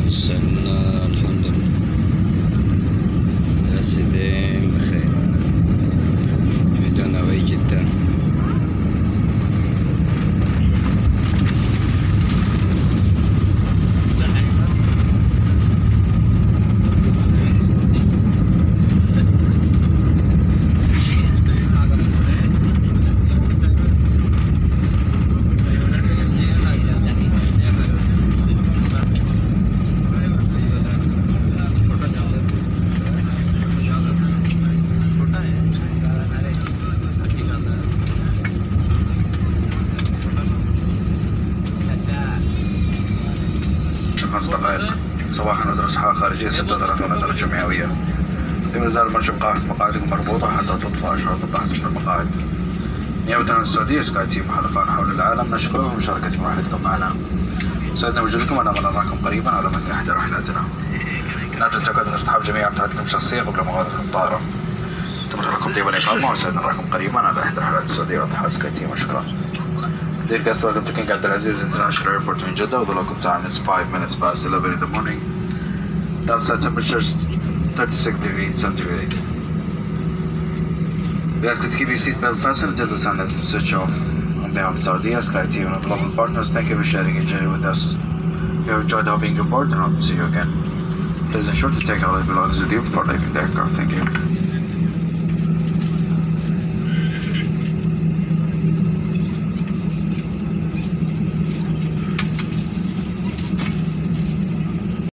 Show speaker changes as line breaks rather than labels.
وصلنا الحمد لله. يا سيدي بخير، بدون أوي جدا.
خمس دقائق صباحا ندرس حالة خارجية 36 درجة مئوية. لا يزال المرشد قاعس مقاعدكم مربوطة حتى تطفأ أشرطة البحث من المقاعد. نيابة عن السعودية سكاي تيم محلقان حول العالم، نشكركم بمشاركتكم ورحلتكم معنا. سعدنا بوجودكم ونأمل نراكم قريبا على متن إحدى رحلاتنا. نرجو التأكد من اصطحاب جميع أمتعتكم الشخصية قبل مغادرة الطائرة. نتمنى لكم طيب الإقامة وسعدنا نراكم قريبا على إحدى رحلات السعودية واتحاد سكاي تيم، وشكرا. Dear guests, welcome to King Abdulaziz International Airport in Jeddah. The local time is 5 minutes past 11 in the morning. The outside temperature is 36 degrees centigrade. We ask you to keep your seatbelt fastened until the sun has switched off. On behalf of Saudi, Sky Team and global partners, thank you for sharing your journey with us. We have enjoyed having you aboard and hope to see you again. Please ensure to take all your belongings with you before leaving the aircraft. Thank you.